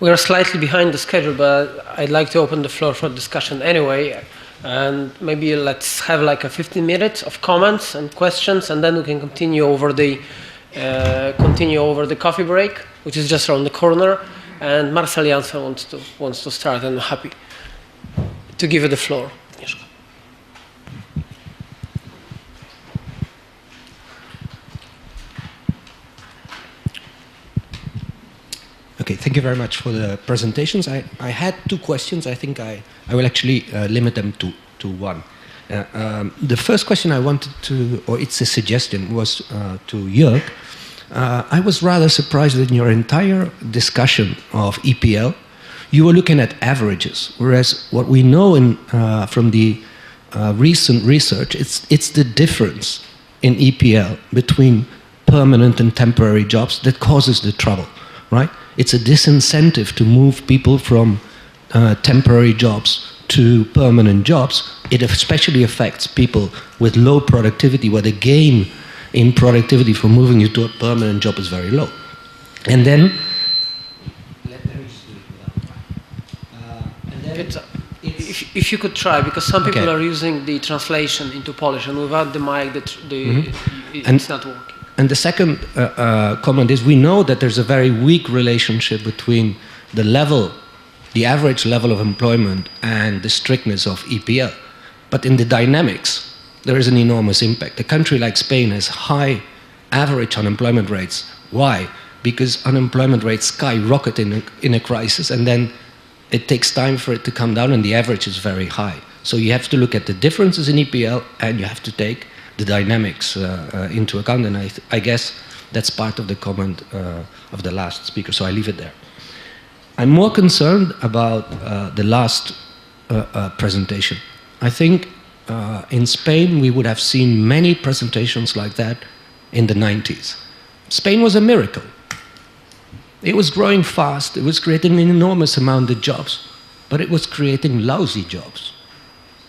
We are slightly behind the schedule, but I'd like to open the floor for discussion anyway. And maybe let's have like a 15 minutes of comments and questions, and then we can continue over the coffee break, which is just around the corner. And Marcel Janssen wants to start, and I'm happy to give you the floor. Okay, thank you very much for the presentations. I had two questions. I think I will actually limit them to one. The first question I wanted to, or it's a suggestion, was to Jörg. I was rather surprised that in your entire discussion of EPL, you were looking at averages, whereas what we know from the recent research, it's the difference in EPL between permanent and temporary jobs that causes the trouble, right? It's a disincentive to move people from temporary jobs to permanent jobs. It especially affects people with low productivity, where the gain in productivity from moving you to a permanent job is very low. And then, if you could try, because some people are using the translation into Polish, and without the mic, it's not working. And the second comment is, we know that there's a very weak relationship between the average level of employment and the strictness of EPL. But in the dynamics, there is an enormous impact. A country like Spain has high average unemployment rates. Why? Because unemployment rates skyrocket in a crisis, and then it takes time for it to come down, and the average is very high. So you have to look at the differences in EPL, and you have to take the dynamics into account, and I guess that's part of the comment of the last speaker, so I leave it there. I'm more concerned about the last presentation. I think in Spain we would have seen many presentations like that in the 90s. Spain was a miracle. It was growing fast, it was creating an enormous amount of jobs, but it was creating lousy jobs,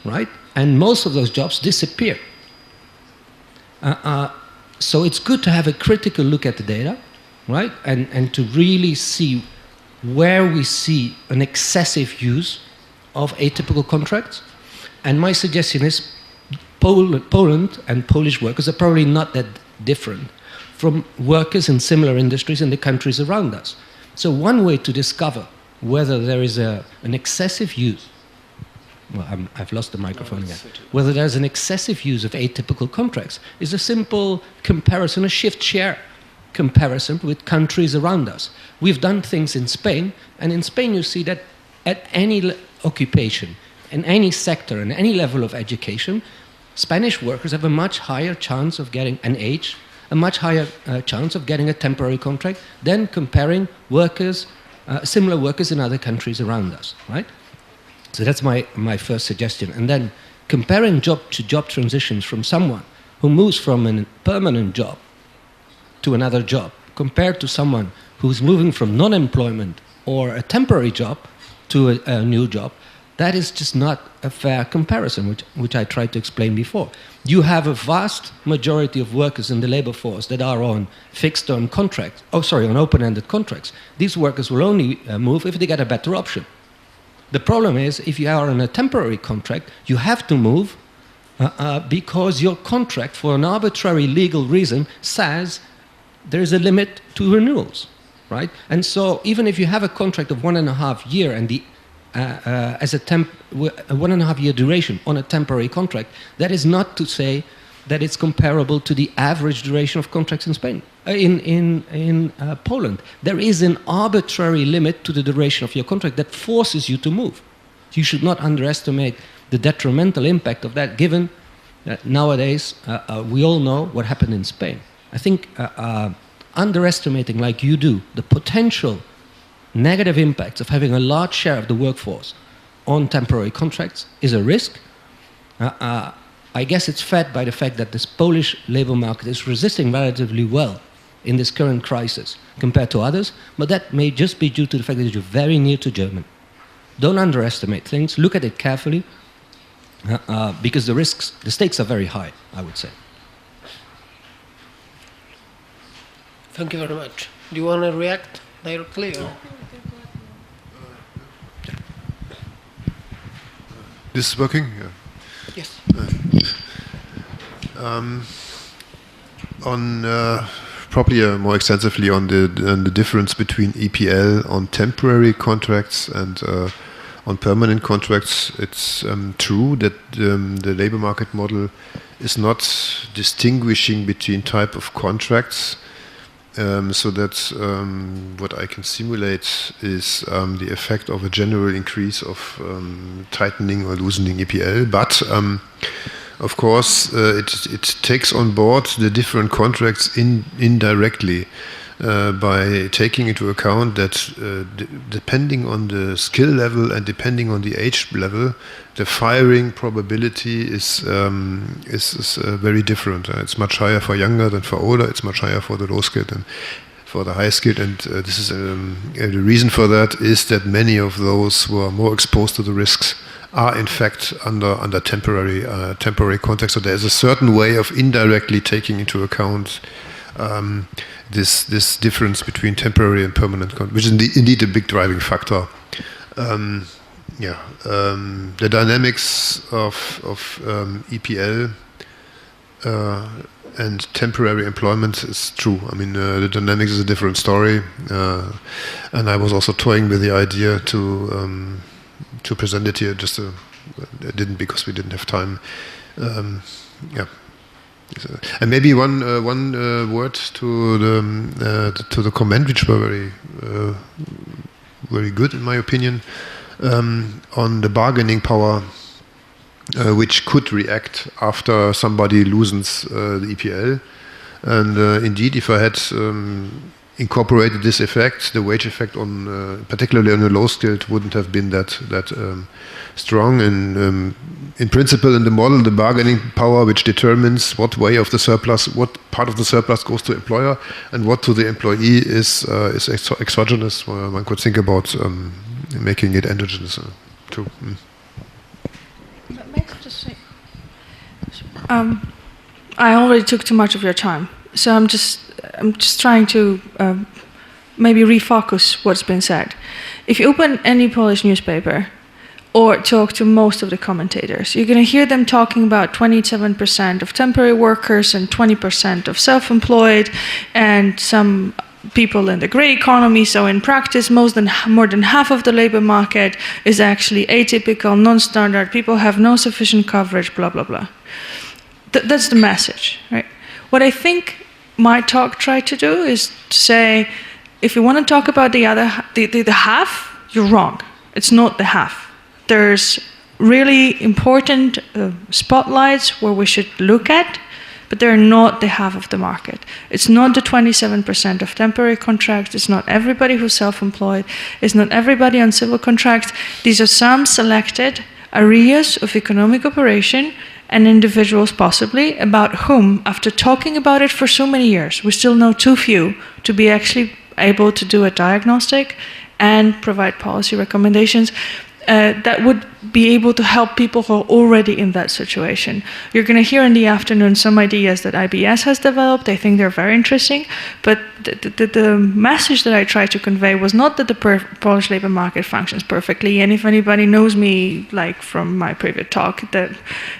right? And most of those jobs disappeared. So it's good to have a critical look at the data, right? And to really see where we see an excessive use of atypical contracts. And my suggestion is Poland and Polish workers are probably not that different from workers in similar industries in the countries around us. So one way to discover whether there is an excessive use, well, I've lost the microphone again, whether there's an excessive use of atypical contracts is a simple comparison, a shift share comparison with countries around us. We've done things in Spain, and in Spain you see that at any occupation, in any sector, in any level of education, Spanish workers have a much higher chance of getting an age, a much higher chance of getting a temporary contract than comparing workers, similar workers in other countries around us, right? So that's my first suggestion. And then comparing job-to-job transitions from someone who moves from a permanent job to another job compared to someone who's moving from non-employment or a temporary job to a new job, that is just not a fair comparison, which I tried to explain before. You have a vast majority of workers in the labor force that are on fixed-term contracts, on open-ended contracts. These workers will only move if they get a better option. The problem is, if you are on a temporary contract, you have to move because your contract, for an arbitrary legal reason, says there is a limit to renewals, right? And so even if you have a contract of 1.5 years and the as a 1.5 year duration on a temporary contract, that is not to say that it's comparable to the average duration of contracts in Spain, in Poland. There is an arbitrary limit to the duration of your contract that forces you to move. You should not underestimate the detrimental impact of that, given that nowadays we all know what happened in Spain. I think underestimating, like you do, the potential negative impacts of having a large share of the workforce on temporary contracts is a risk. I guess it's fed by the fact that this Polish labor market is resisting relatively well in this current crisis compared to others, but that may just be due to the fact that you're very near to Germany. Don't underestimate things, look at it carefully, because the stakes are very high, I would say. Thank you very much. Do you want to react directly? Or? This is working? Yeah. Yes. On probably more extensively on the difference between EPL on temporary contracts and on permanent contracts, it's true that the labor market model is not distinguishing between type of contracts. So that what I can simulate is the effect of a general increase of tightening or loosening EPL. But of course, it takes on board the different contracts indirectly by taking into account that depending on the skill level and depending on the age level, the firing probability is very different. It's much higher for younger than for older. It's much higher for the low skilled than for the high skilled. And this is the reason for that is that many of those who are more exposed to the risks are in fact under temporary context. So there's a certain way of indirectly taking into account this difference between temporary and permanent contract, which is indeed a big driving factor. The dynamics of EPL and temporary employment is true. I mean, the dynamics is a different story, and I was also toying with the idea to present it here. I didn't because we didn't have time. And maybe one word to the comment, which were very good in my opinion, on the bargaining power, which could react after somebody loosens the EPL. And indeed, if I had incorporated this effect, the wage effect on, particularly on the low skilled, wouldn't have been that strong. And in principle, in the model, the bargaining power, which determines what way of the surplus, what part of the surplus goes to employer, and what to the employee is exogenous. One could think about making it endogenous too. May I just say, I already took too much of your time, so I'm just trying to maybe refocus what's been said. If you open any Polish newspaper or talk to most of the commentators, you're going to hear them talking about 27% of temporary workers and 20% of self-employed and some people in the grey economy. So in practice, more than half of the labor market is actually atypical, non-standard. People have no sufficient coverage, blah, blah, blah. That's the message, right? What I think my talk tried to do is to say, if you want to talk about the half, you're wrong. It's not the half. There's really important spotlights where we should look at, but they're not the half of the market. It's not the 27% of temporary contracts. It's not everybody who's self-employed. It's not everybody on civil contracts. These are some selected areas of economic operation and individuals possibly, about whom, after talking about it for so many years, we still know too few to be actually able to do a diagnostic and provide policy recommendations that would be able to help people who are already in that situation. You're going to hear in the afternoon some ideas that IBS has developed. I think they're very interesting, but the message that I tried to convey was not that the Polish labor market functions perfectly, and if anybody knows me, like from my previous talk, that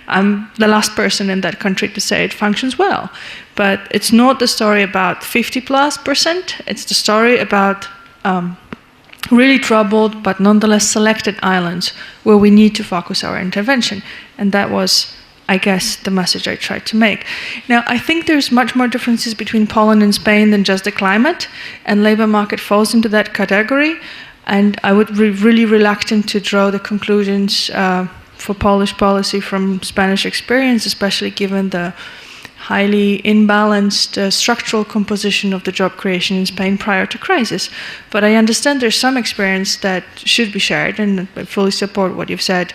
I'm the last person in that country to say it functions well. But it's not the story about 50+%, it's the story about really troubled, but nonetheless selected islands where we need to focus our intervention. And that was, I guess, the message I tried to make. Now, I think there's much more differences between Poland and Spain than just the climate, and labor market falls into that category. And I would be really reluctant to draw the conclusions for Polish policy from Spanish experience, especially given the highly imbalanced structural composition of the job creation in Spain prior to crisis. But I understand there's some experience that should be shared, and I fully support what you've said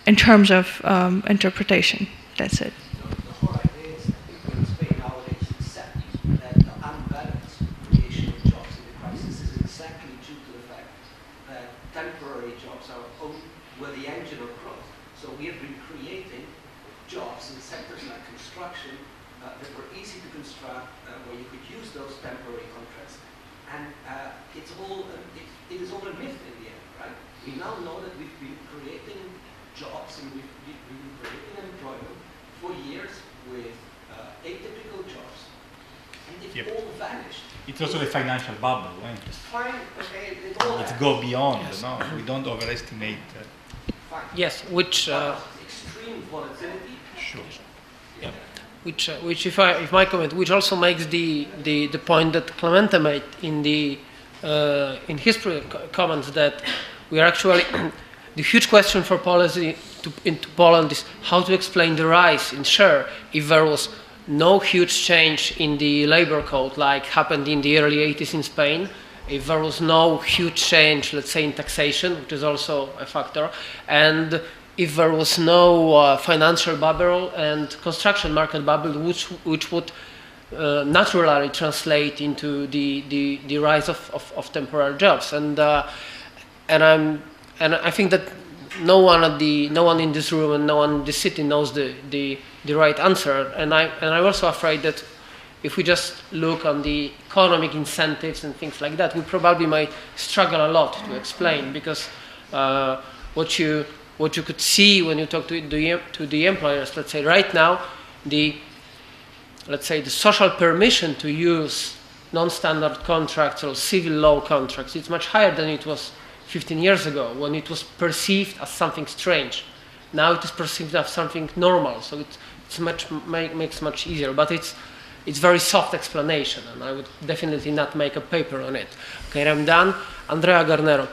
in terms of interpretation. That's it. The whole idea is that people in Spain nowadays accept that the unbalanced creation of jobs in the crisis is exactly due to the fact that temporary jobs were the engine of growth. So we have been creating jobs in sectors like construction that were easy to construct, where you could use those temporary contracts. And it is all a myth in the end, right? We now know that we've been creating jobs, and we've been creating employment for years with atypical jobs, and they've all vanished. It's also the financial bubble. Fine, okay, Let's go beyond. No, we don't overestimate. Yes, which extreme volatility. Sure. yeah, which if my comment, which also makes the point that Clemente made in his comments, that we are actually the huge question for policy into Poland is how to explain the rise in share if there was no huge change in the labor code like happened in the early 80s in Spain, if there was no huge change, let's say, in taxation, which is also a factor, and if there was no financial bubble and construction market bubble, which would naturally translate into the rise of temporary jobs, and I think that no one in this room and no one in this city knows the right answer, and I'm also afraid that if we just look on the economic incentives and things like that, we probably might struggle a lot to explain, because what you could see when you talk to the employers, let's say right now, the social permission to use non-standard contracts or civil law contracts, it's much higher than it was 15 years ago, when it was perceived as something strange. Now it is perceived as something normal, so it's makes much easier, but it's very soft explanation, and I would definitely not make a paper on it. Okay, I'm done. Andrea Garnero.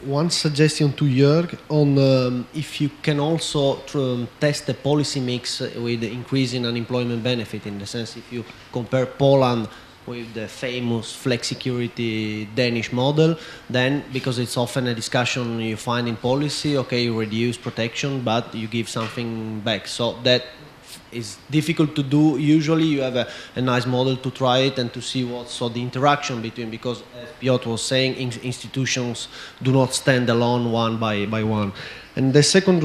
One suggestion to Jörg on if you can also test the policy mix with increasing unemployment benefit, in the sense if you compare Poland with the famous flexicurity Danish model, then, because it's often a discussion you find in policy, okay, you reduce protection, but you give something back. So that is difficult to do. Usually you have a nice model to try it and to see what's the interaction between, because as Piotr was saying, institutions do not stand alone one by one. And the second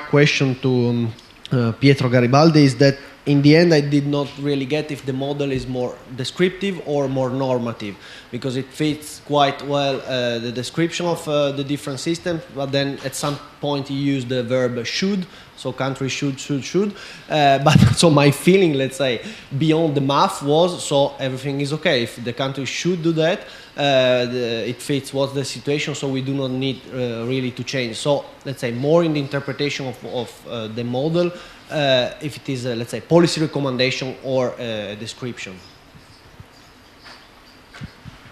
question to Pietro Garibaldi is that in the end I did not really get if the model is more descriptive or more normative, because it fits quite well the description of the different systems, but then at some point you use the verb should, so country should. But so my feeling, let's say, beyond the math was, so everything is okay. If the country should do that, it fits what's the situation, so we do not need really to change. So let's say more in the interpretation of the model, if it is, let's say, policy recommendation or description.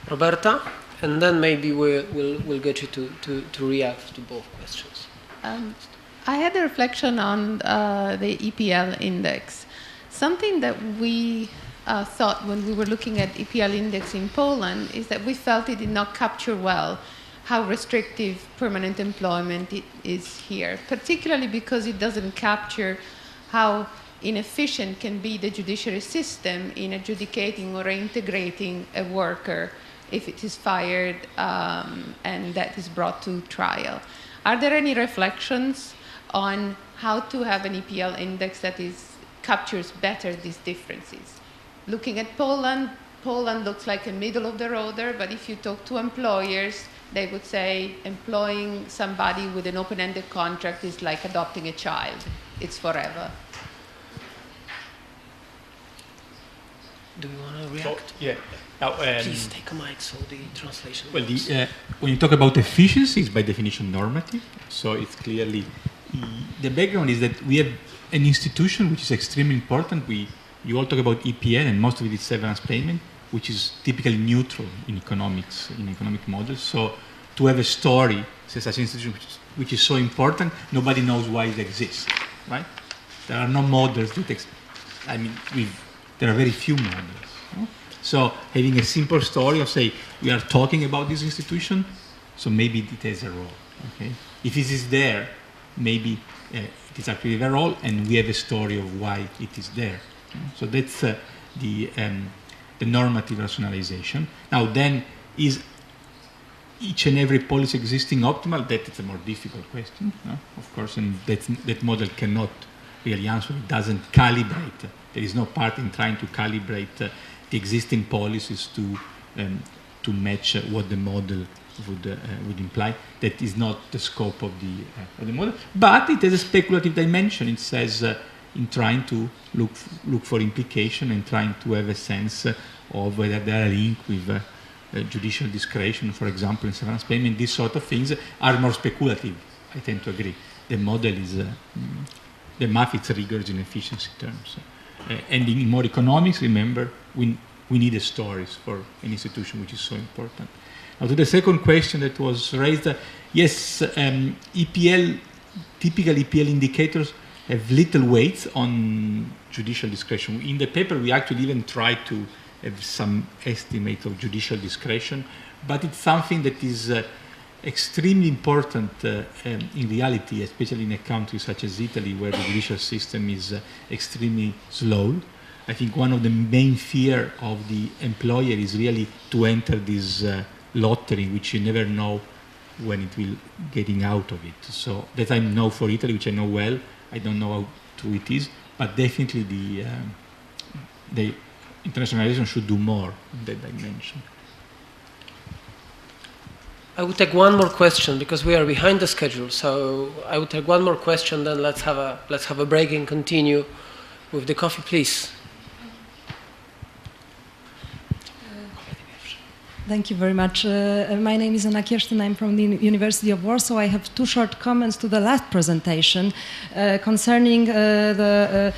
Roberta, and then maybe we'll get you to react to both questions. I had a reflection on the EPL index. Something that we thought when we were looking at EPL index in Poland is that we felt it did not capture well how restrictive permanent employment it is here, particularly because it doesn't capture how inefficient can be the judiciary system in adjudicating or reintegrating a worker if it is fired and that is brought to trial. Are there any reflections on how to have an EPL index that captures better these differences? Looking at Poland looks like a middle of the roader, but if you talk to employers, they would say employing somebody with an open-ended contract is like adopting a child. It's forever. Do you want to react? Yeah. Now, please take a mic so the translation. Well, when you talk about efficiency, it's by definition normative. So it's clearly the background is that we have an institution which is extremely important. You all talk about EPL, and most of it is severance payment, which is typically neutral in economics, in economic models. So to have a story, such an institution which is so important, nobody knows why it exists, right? There are no models that there are very few models. No? So having a simple story of, say, we are talking about this institution, so maybe it has a role. Okay? If it is there, maybe it is actually their role, and we have a story of why it is there. So that's the normative rationalization. Now then, is each and every policy existing optimal? That is a more difficult question, of course, and that model cannot really answer. It doesn't calibrate. There is no part in trying to calibrate the existing policies to to match what the model would imply. That is not the scope of the model, but it has a speculative dimension. It says in trying to look for implication and trying to have a sense of whether there are links with judicial discretion, for example, in severance payment. These sort of things are more speculative. I tend to agree. The model is the math is rigorous in efficiency terms, and in more economics. Remember, we need stories for an institution, which is so important. Now, to the second question that was raised, yes, typical EPL indicators have little weight on judicial discretion. In the paper, we actually even try to have some estimate of judicial discretion, but it's something that is extremely important in reality, especially in a country such as Italy, where the judicial system is extremely slow. I think one of the main fear of the employer is really to enter this lottery, which you never know when it will getting out of it. So that I know for Italy, which I know well, I don't know how true it is, but definitely the internationalization should do more in that dimension. I would take one more question because we are behind the schedule. So I would take one more question, then let's have a break and continue with the coffee, please. Thank you very much. My name is Anna Kirsten. I'm from the University of Warsaw. I have two short comments to the last presentation concerning the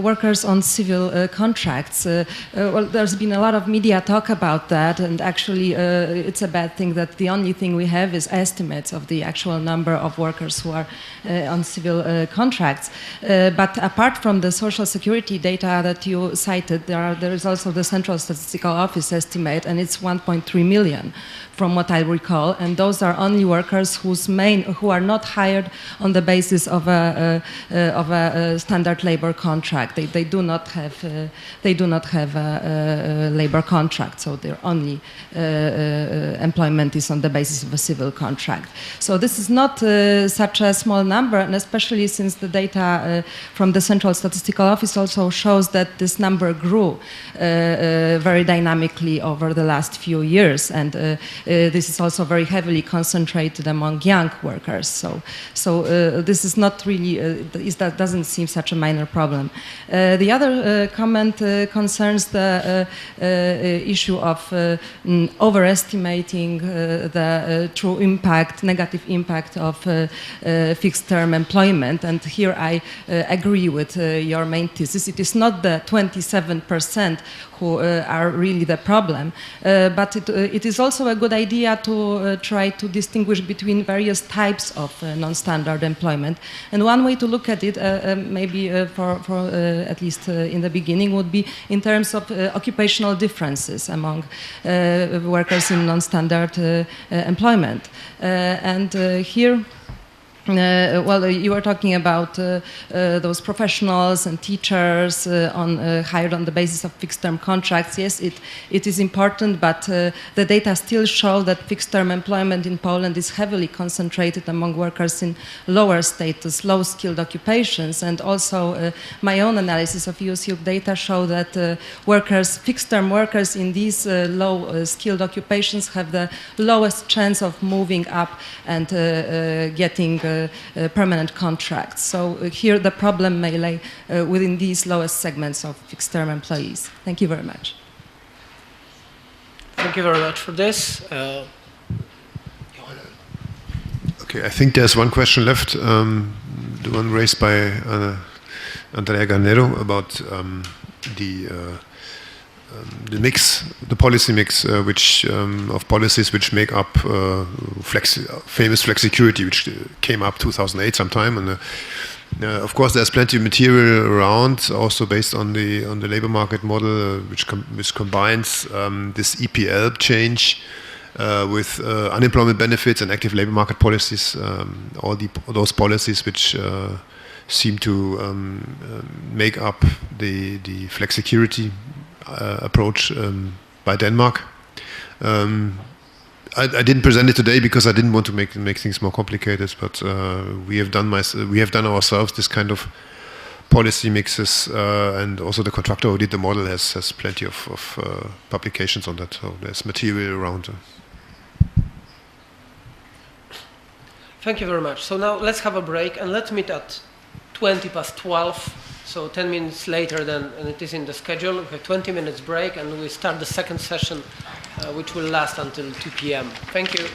workers on civil contracts. Well, there's been a lot of media talk about that, and actually it's a bad thing that the only thing we have is estimates of the actual number of workers who are on civil contracts. But apart from the social security data that you cited, there is also the Central Statistical Office estimate, and it's 1.3 million, from what I recall, and those are only workers who are not hired on the basis of a standard labor contract. They do not have a labor contract, so their only employment is on the basis of a civil contract. So this is not such a small number, and especially since the data from the Central Statistical Office also shows that this number grew very dynamically over the last few years. And this is also very heavily concentrated among young workers. So this is not really, that doesn't seem such a minor problem. The other comment concerns the issue of overestimating the true impact, negative impact of fixed-term employment. And here I agree with your main thesis. It is not the 27% who are really the problem, but it is also a good idea to try to distinguish between various types of non-standard employment. And one way to look at it, maybe for at least in the beginning, would be in terms of occupational differences among workers in non-standard employment. And here, well, you were talking about those professionals and teachers hired on the basis of fixed-term contracts. Yes, it is important, but the data still show that fixed-term employment in Poland is heavily concentrated among workers in lower status, low-skilled occupations. And also my own analysis of EUSILC data show that fixed-term workers in these low-skilled occupations have the lowest chance of moving up and getting permanent contracts. So here the problem may lay within these lowest segments of fixed-term employees. Thank you very much. Thank you very much for this. Okay, I think there's one question left, the one raised by Andrea Garnero about the mix, the policy mix, of policies which make up famous flexicurity, which came up 2008 sometime, and of course there's plenty of material around, also based on the labor market model, which combines this EPL change with unemployment benefits and active labor market policies, all those policies which seem to make up the flexicurity approach by Denmark. I didn't present it today because I didn't want to make things more complicated. But we have done ourselves this kind of policy mixes, and also the contractor who did the model has plenty of publications on that. So there's material around. Thank you very much. So now let's have a break and let's meet at 12:20. So 10 minutes later than it is in the schedule. We have 20 minutes break and we start the second session, which will last until 2 p.m. Thank you.